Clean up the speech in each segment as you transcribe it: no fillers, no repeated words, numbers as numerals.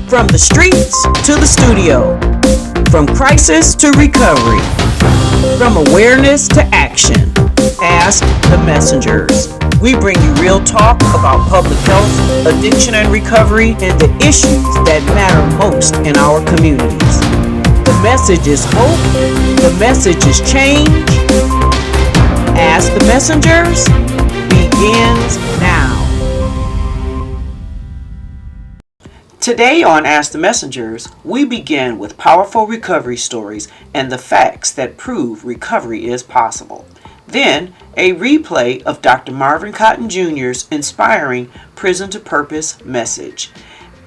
From the streets to the studio, from crisis to recovery, from awareness to action. Ask the Messengers. We bring you real talk about public health, addiction and recovery, and the issues that matter most in our communities. The message is hope. The message is change. Ask the Messengers begins now. Today on Ask the Messengers, we begin with powerful recovery stories and the facts that prove recovery is possible. Then, a replay of Dr. Marvin Cotton Jr.'s inspiring Prison to Purpose message.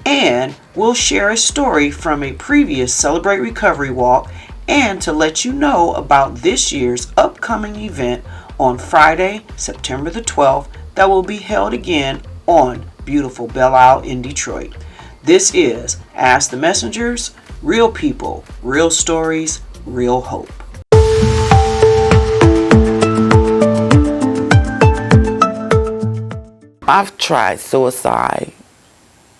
And we'll share a story from a previous Celebrate Recovery walk and to let you know about this year's upcoming event on Friday, September the 12th, that will be held again on beautiful Belle Isle in Detroit. This is Ask the Messengers, real people, real stories, real hope. I've tried suicide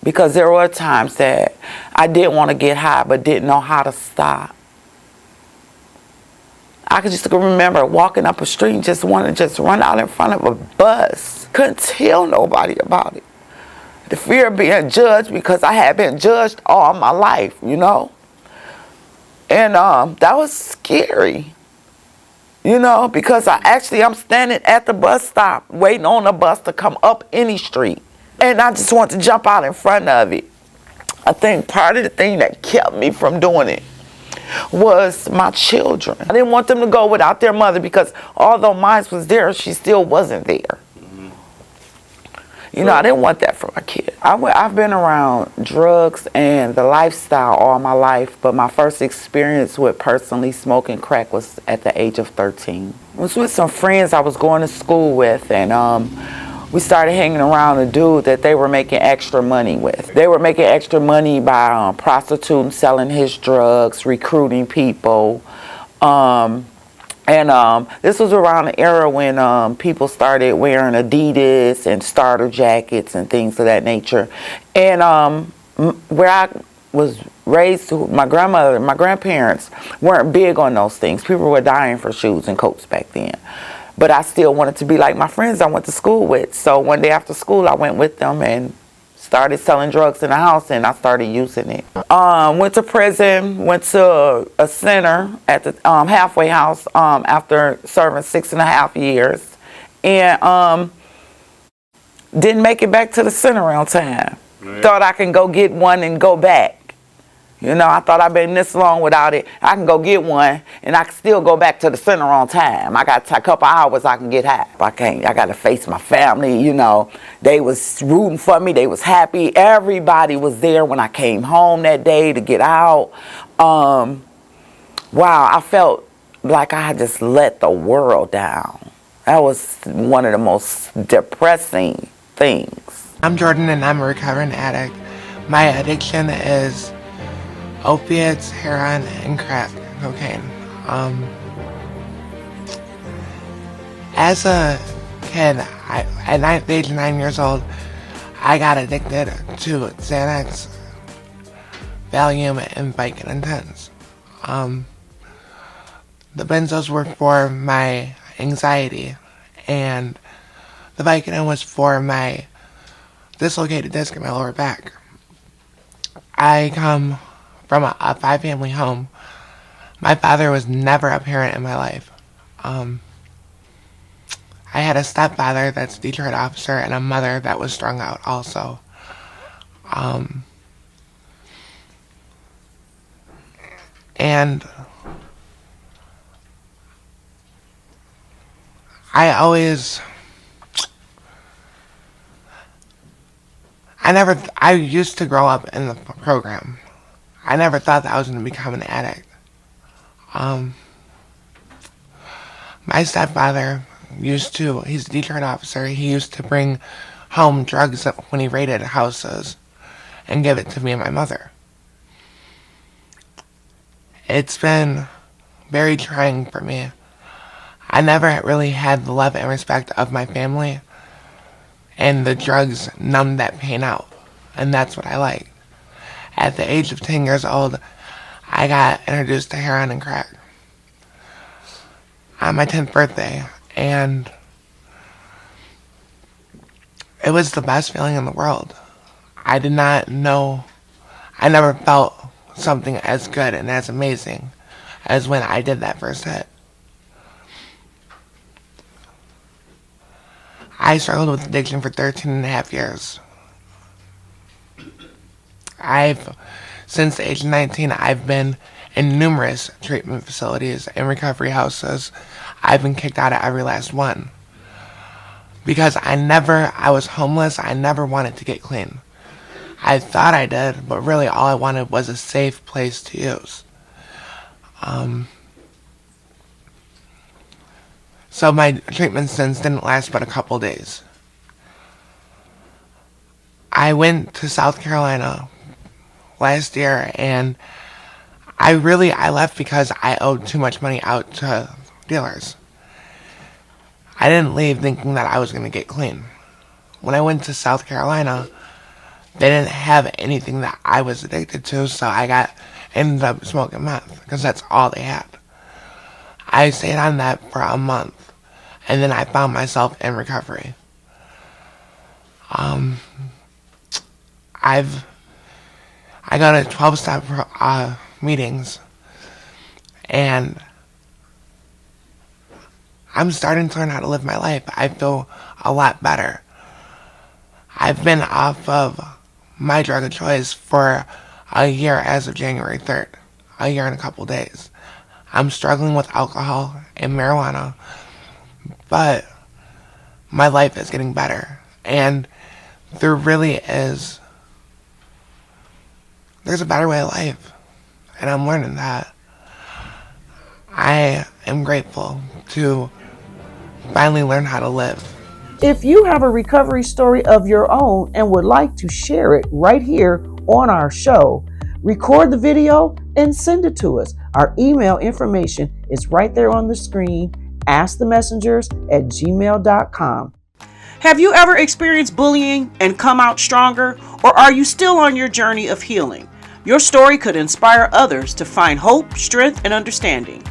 because there were times that I didn't want to get high but didn't know how to stop. I could just remember walking up a street and just wanted to just run out in front of a bus. Couldn't tell nobody about it. The fear of being judged because I had been judged all my life, you know. And that was scary, you know, because I'm standing at the bus stop waiting on the bus to come up any street. And I just want to jump out in front of it. I think part of the thing that kept me from doing it was my children. I didn't want them to go without their mother because although mine was there, she still wasn't there. You know, I didn't want that for my kid. I've been around drugs and the lifestyle all my life, but my first experience with personally smoking crack was at the age of 13. I was with some friends I was going to school with, and we started hanging around a dude that they were making extra money with. They were making extra money by prostituting, selling his drugs, recruiting people. And this was around the era when people started wearing Adidas and starter jackets and things of that nature. And where I was raised, my grandmother and my grandparents weren't big on those things. People were dying for shoes and coats back then. But I still wanted to be like my friends I went to school with. So one day after school, I went with them and started selling drugs in the house, and I started using it. Went to prison, went to a center at the halfway house after serving 6.5 years, and didn't make it back to the center on time. Right. Thought I can go get one and go back. You know, I thought I'd been this long without it. I can go get one, and I can still go back to the center on time. I got a couple hours I can get high. I can't. I got to face my family, you know. They was rooting for me. They was happy. Everybody was there when I came home that day to get out. Wow, I felt like I had just let the world down. That was one of the most depressing things. I'm Jordan, and I'm a recovering addict. My addiction is opiates, heroin, and crack cocaine. As a kid, at the age of 9 years old, I got addicted to Xanax, Valium, and Vicodin Intense. The benzos were for my anxiety, and the Vicodin was for my dislocated disc in my lower back. I come from a 5-family home. My father was never a parent in my life. I had a stepfather that's a Detroit officer and a mother that was strung out also. And I used to grow up in the program. I never thought that I was going to become an addict. My stepfather he's a Detroit officer, he used to bring home drugs when he raided houses and give it to me and my mother. It's been very trying for me. I never really had the love and respect of my family, and the drugs numbed that pain out, and that's what I like. At the age of 10 years old, I got introduced to heroin and crack on my 10th birthday, and it was the best feeling in the world. I did not know, I never felt something as good and as amazing as when I did that first hit. I struggled with addiction for 13 and a half years. Since the age of 19, I've been in numerous treatment facilities and recovery houses. I've been kicked out of every last one. Because I was homeless, I never wanted to get clean. I thought I did, but really all I wanted was a safe place to use. So my treatment stints didn't last but a couple days. I went to South Carolina last year, and I left because I owed too much money out to dealers. I didn't leave thinking that I was going to get clean. When I went to South Carolina, they didn't have anything that I was addicted to, so ended up smoking meth, because that's all they had. I stayed on that for a month, and then I found myself in recovery. I go to 12-step meetings, and I'm starting to learn how to live my life. I feel a lot better. I've been off of my drug of choice for a year as of January 3rd. A year and a couple days. I'm struggling with alcohol and marijuana, but my life is getting better. And there's a better way of life. And I'm learning that. I am grateful to finally learn how to live. If you have a recovery story of your own and would like to share it right here on our show, record the video and send it to us. Our email information is right there on the screen, askthemessengers@gmail.com. Have you ever experienced bullying and come out stronger, or are you still on your journey of healing? Your story could inspire others to find hope, strength, and understanding.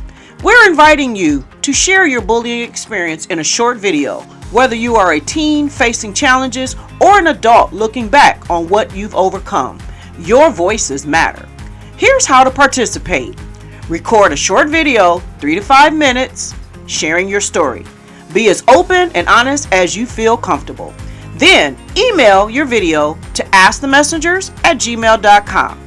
We're inviting you to share your bullying experience in a short video, whether you are a teen facing challenges or an adult looking back on what you've overcome. Your voices matter. Here's how to participate. Record a short video, 3 to 5 minutes, sharing your story. Be as open and honest as you feel comfortable. Then email your video to askthemessengers@gmail.com.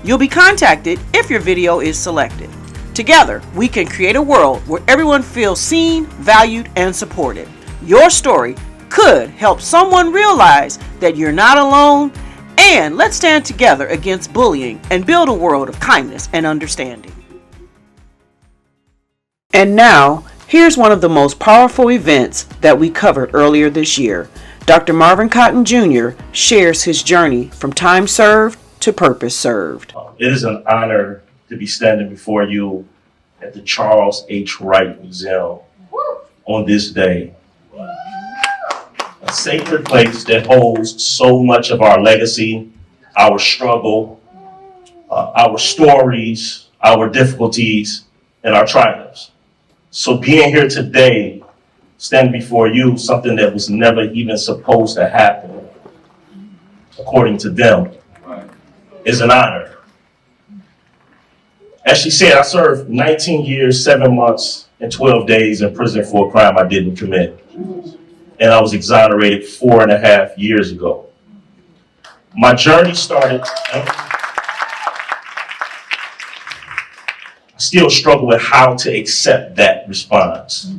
You'll be contacted if your video is selected. Together, we can create a world where everyone feels seen, valued, and supported. Your story could help someone realize that you're not alone, and let's stand together against bullying and build a world of kindness and understanding. And now, here's one of the most powerful events that we covered earlier this year. Dr. Marvin Cotton Jr. shares his journey from time served to purpose served. It is an honor to be standing before you at the Charles H. Wright Museum on this day. A sacred place that holds so much of our legacy, our struggle, our stories, our difficulties, and our triumphs. So being here today, standing before you, something that was never even supposed to happen, according to them, is an honor. As she said, I served 19 years, 7 months, and 12 days in prison for a crime I didn't commit. And I was exonerated 4.5 years ago. My journey started. I still struggle with how to accept that response.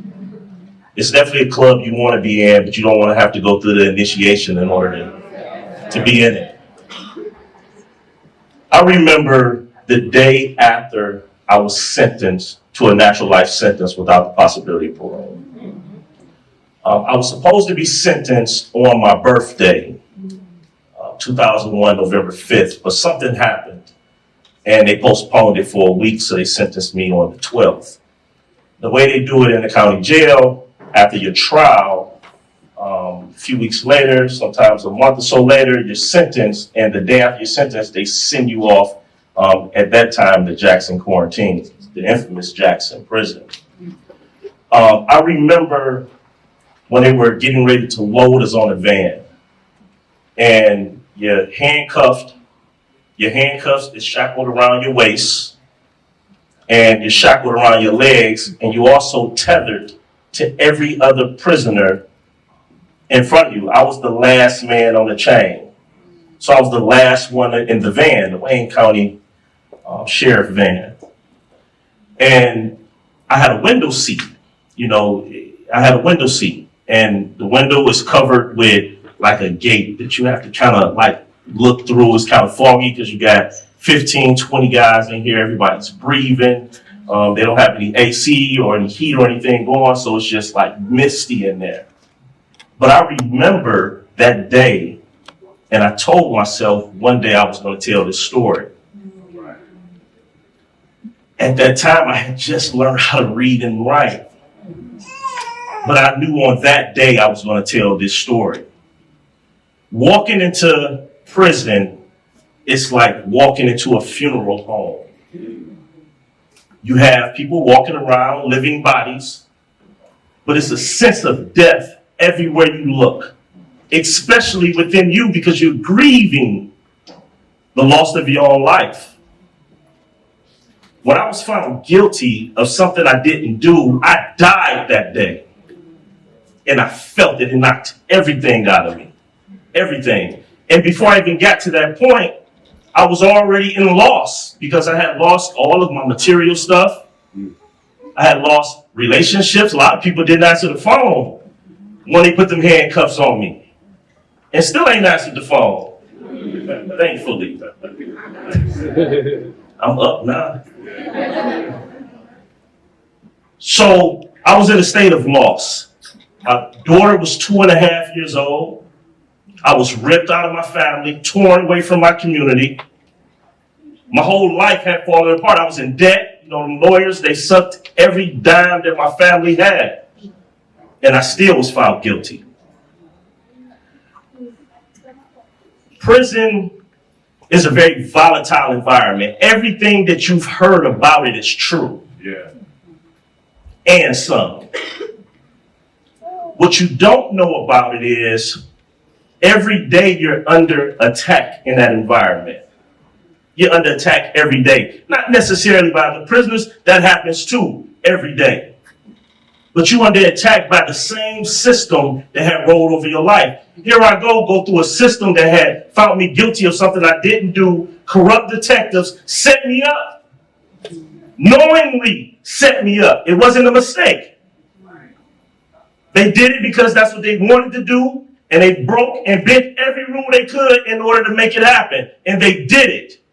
It's definitely a club you want to be in, but you don't want to have to go through the initiation in order to be in it. I remember the day after I was sentenced to a natural life sentence without the possibility of parole. I was supposed to be sentenced on my birthday, 2001, November 5th, but something happened and they postponed it for a week, so they sentenced me on the 12th. The way they do it in the county jail, after your trial, A few weeks later, sometimes a month or so later, you're sentenced, and the day after you're sentenced, they send you off, at that time, the Jackson quarantine, the infamous Jackson prison. I remember when they were getting ready to load us on a van, and your handcuffs is shackled around your waist, and you're shackled around your legs, and you also tethered to every other prisoner in front of you. I was the last man on the chain. So I was the last one in the van, the Wayne County Sheriff van. And I had a window seat, and the window was covered with like a gate that you have to kind of like look through. It's kind of foggy because you got 15, 20 guys in here. Everybody's breathing. They don't have any AC or any heat or anything going, so it's just like misty in there. But I remember that day, and I told myself one day I was going to tell this story. At that time, I had just learned how to read and write. But I knew on that day I was going to tell this story. Walking into prison, it's like walking into a funeral home. You have people walking around, living bodies, but it's a sense of death everywhere you look, especially within you because you're grieving the loss of your own life. When I was found guilty of something I didn't do, I died that day. And I felt it. It knocked everything out of me. Everything. And before I even got to that point, I was already in loss because I had lost all of my material stuff. I had lost relationships. A lot of people didn't answer the phone when they put them handcuffs on me. And still ain't answered the phone. Thankfully. I'm up now. So I was in a state of loss. My daughter was 2.5 years old. I was ripped out of my family, torn away from my community. My whole life had fallen apart. I was in debt. The lawyers, they sucked every dime that my family had. And I still was found guilty. Prison is a very volatile environment. Everything that you've heard about it is true. Yeah. And some. What you don't know about it is every day you're under attack in that environment. You're under attack every day. Not necessarily by the prisoners. That happens too every day. But you're under attack by the same system that had rolled over your life. Here I go through a system that had found me guilty of something I didn't do. Corrupt detectives set me up. Knowingly set me up. It wasn't a mistake. They did it because that's what they wanted to do. And they broke and bent every rule they could in order to make it happen. And they did it.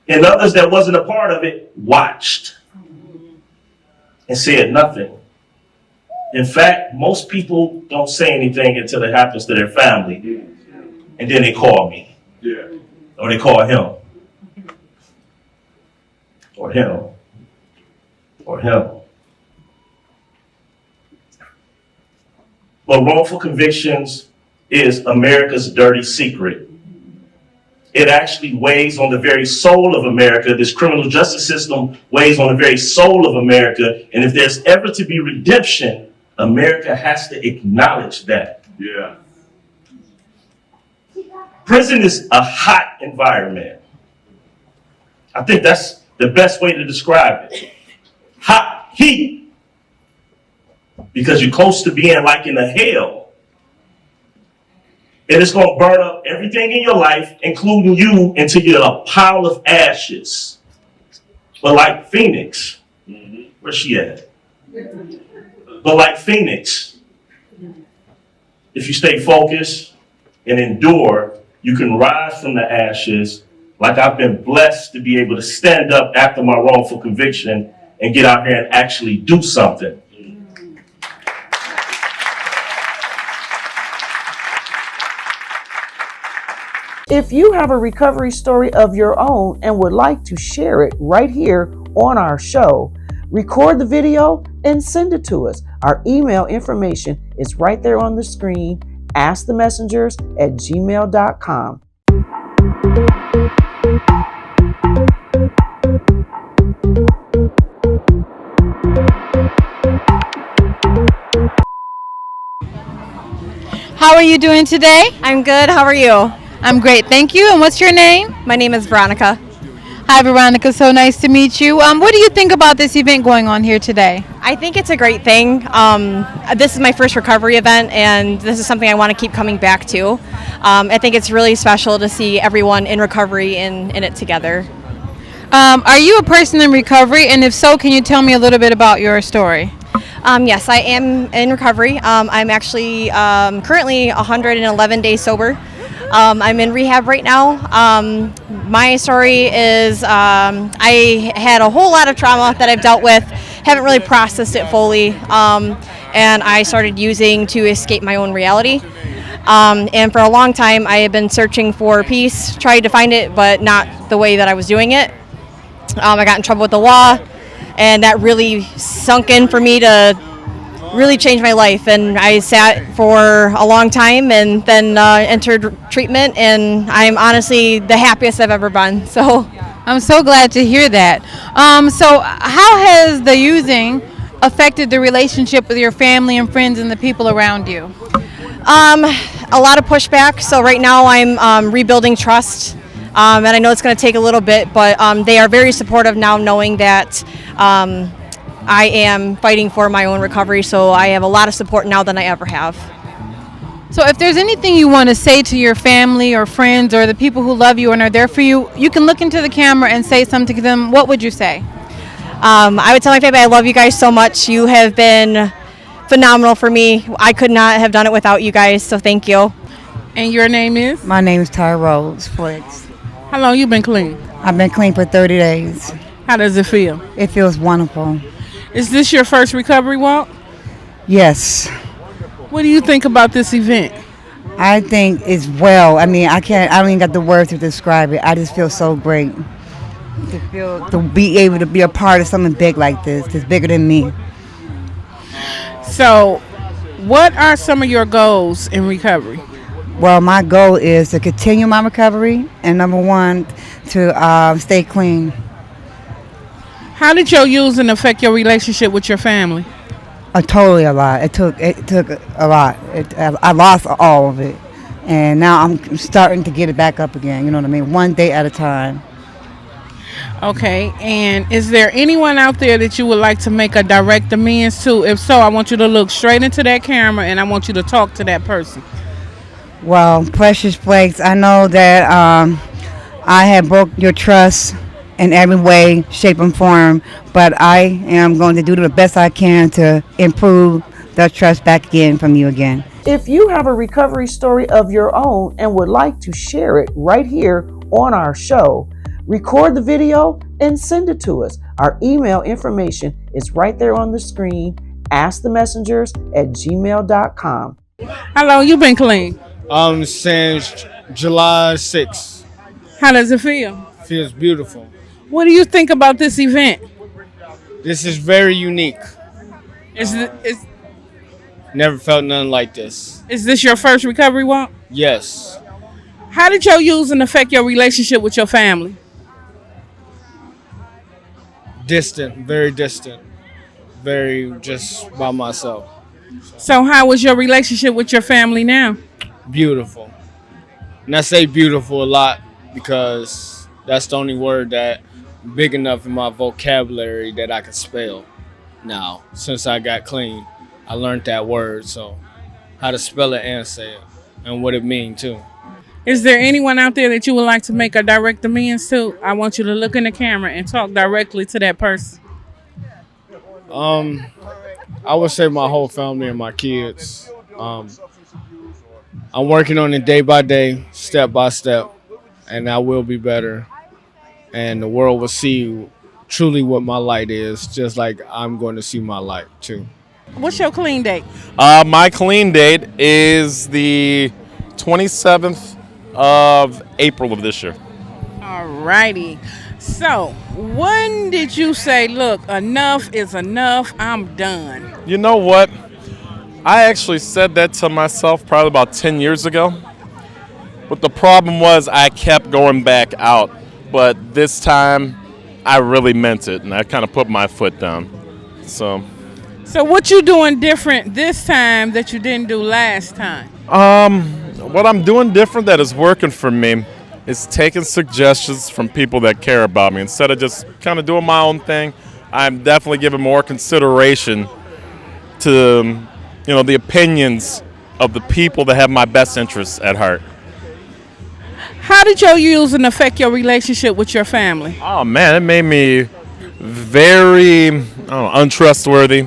And others that wasn't a part of it watched and said nothing. In fact, most people don't say anything until it happens to their family. And then they call me. Yeah. Or they call him. Or him. Or him. But wrongful convictions is America's dirty secret. It actually weighs on the very soul of America. This criminal justice system weighs on the very soul of America. And if there's ever to be redemption, America has to acknowledge that. Yeah. Prison is a hot environment. I think that's the best way to describe it. Hot heat. Because you're close to being like in a hell. And it's going to burn up everything in your life, including you, until you're a pile of ashes. But like Phoenix, where's she at? But like Phoenix, if you stay focused and endure, you can rise from the ashes. Like I've been blessed to be able to stand up after my wrongful conviction and get out here and actually do something. If you have a recovery story of your own and would like to share it right here on our show, record the video and send it to us. Our email information is right there on the screen, askthemessengers@gmail.com. How are you doing today? I'm good. How are you? I'm great, thank you. And what's your name? My name is Veronica. Hi, Veronica. So nice to meet you. What do you think about this event going on here today? I think it's a great thing. This is my first recovery event, and this is something I want to keep coming back to. I think it's really special to see everyone in recovery in it together. Are you a person in recovery? And if so, can you tell me a little bit about your story? Yes, I am in recovery. I'm actually currently 111 days sober. I'm in rehab right now. My story is I had a whole lot of trauma that I've dealt with, haven't really processed it fully, and I started using to escape my own reality. And for a long time, I have been searching for peace, tried to find it, but not the way that I was doing it. I got in trouble with the law, and that really sunk in for me to really changed my life. And I sat for a long time and then entered treatment, and I'm honestly the happiest I've ever been. So I'm so glad to hear that. So how has the using affected the relationship with your family and friends and the people around you? A lot of pushback. So right now I'm rebuilding trust. And I know it's going to take a little bit, but they are very supportive now, knowing that I am fighting for my own recovery. So I have a lot of support now than I ever have. So if there's anything you want to say to your family or friends or the people who love you and are there for you, you can look into the camera and say something to them. What would you say? I would tell my family I love you guys so much. You have been phenomenal for me. I could not have done it without you guys, so thank you. And your name is? My name is Ty Rose Flex. How long you been clean? I've been clean for 30 days. How does it feel? It feels wonderful. Is this your first recovery walk? Yes. What do you think about this event? I think it's well. I mean, I don't even got the words to describe it. I just feel so great to be able to be a part of something big like this. It's bigger than me. So, what are some of your goals in recovery? Well, my goal is to continue my recovery, and number one, to stay clean. How did your using affect your relationship with your family? Totally a lot. It took a lot. I lost all of it, and now I'm starting to get it back up again. You know what I mean? One day at a time. Okay, and is there anyone out there that you would like to make a direct amends to? If so, I want you to look straight into that camera and I want you to talk to that person. Well, Precious Flakes, I know that I have broke your trust in every way, shape, and form, but I am going to do the best I can to improve that trust back again from you again. If you have a recovery story of your own and would like to share it right here on our show, record the video and send it to us. Our email information is right there on the screen, askthemessengers@gmail.com. How long you been clean? Since July 6th. How does it feel? Feels beautiful. What do you think about this event? This is very unique. Is Never felt nothing like this. this your first recovery walk? Yes. How did your using affect your relationship with your family? Distant, very distant. Very just by myself. So how is your relationship with your family now? Beautiful. And I say beautiful a lot because that's the only word that big enough in my vocabulary that I can spell now. Since I got clean, I learned that word, so how to spell it and say it and what it means too. Is there anyone out there that you would like to make a direct amends to? I want you to look in the camera and talk directly to that person. I would say my whole family and my kids. I'm working on it day by day, step by step, and I will be better. And the world will see truly what my light is, just like I'm going to see my light too. What's your clean date? My clean date is the 27th of April of this year. Alrighty. So, when did you say, look, enough is enough, I'm done? You know what? I actually said that to myself probably about 10 years ago. But the problem was I kept going back out. But this time, I really meant it, and I kind of put my foot down. So what you doing different this time that you didn't do last time? what I'm doing different that is working for me is taking suggestions from people that care about me. Instead of just kind of doing my own thing, I'm definitely giving more consideration to, the opinions of the people that have my best interests at heart. How did your using affect your relationship with your family? Oh man, it made me very untrustworthy.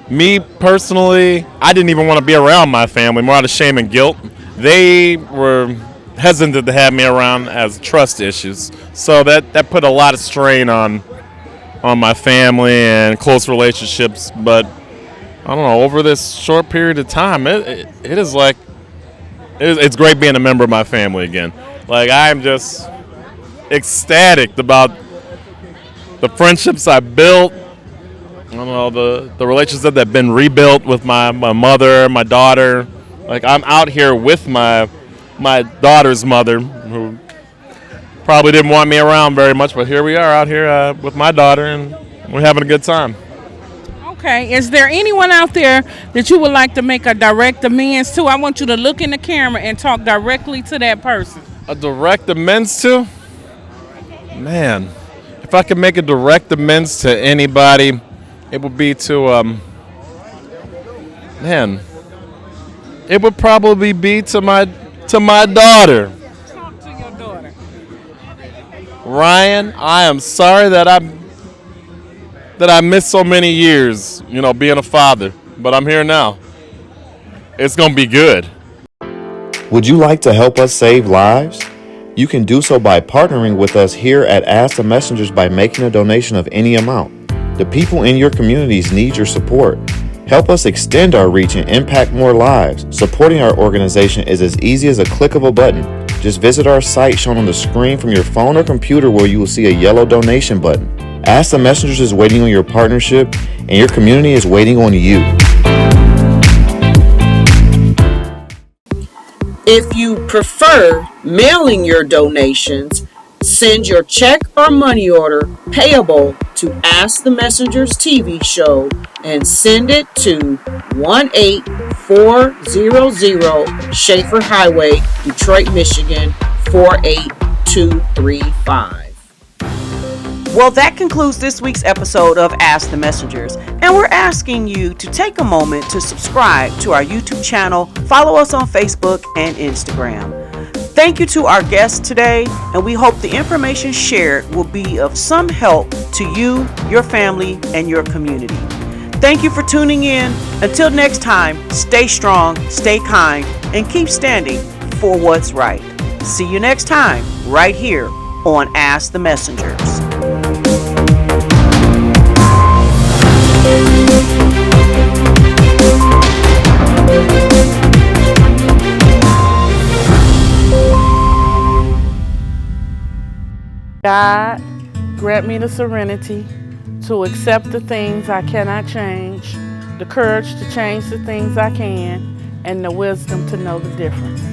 Me personally, I didn't even want to be around my family, more out of shame and guilt. They were hesitant to have me around as trust issues. So that put a lot of strain on my family and close relationships. But I don't know, over this short period of time, it's great being a member of my family again. Like, I'm just ecstatic about the friendships I built. I don't know, the relationships that have been rebuilt with my mother, my daughter. Like, I'm out here with my daughter's mother, who probably didn't want me around very much, but here we are out here with my daughter, and we're having a good time. Okay, is there anyone out there that you would like to make a direct amends to? I want you to look in the camera and talk directly to that person. A direct amends to? Man, if I could make a direct amends to anybody, it would be to, it would probably be to my daughter. Talk to your daughter. Ryan, I am sorry that I missed so many years, being a father, but I'm here now. It's going to be good. Would you like to help us save lives? You can do so by partnering with us here at Ask the Messengers by making a donation of any amount. The people in your communities need your support. Help us extend our reach and impact more lives. Supporting our organization is as easy as a click of a button. Just visit our site shown on the screen from your phone or computer, where you will see a yellow donation button. Ask the Messengers is waiting on your partnership, and your community is waiting on you. If you prefer mailing your donations, send your check or money order payable to Ask the Messengers TV show and send it to 18400 Schaefer Highway, Detroit, Michigan 48235. Well, that concludes this week's episode of Ask the Messengers, and we're asking you to take a moment to subscribe to our YouTube channel, follow us on Facebook and Instagram. Thank you to our guests today, and we hope the information shared will be of some help to you, your family, and your community. Thank you for tuning in. Until next time, stay strong, stay kind, and keep standing for what's right. See you next time, right here on Ask the Messengers. God, grant me the serenity to accept the things I cannot change, the courage to change the things I can, and the wisdom to know the difference.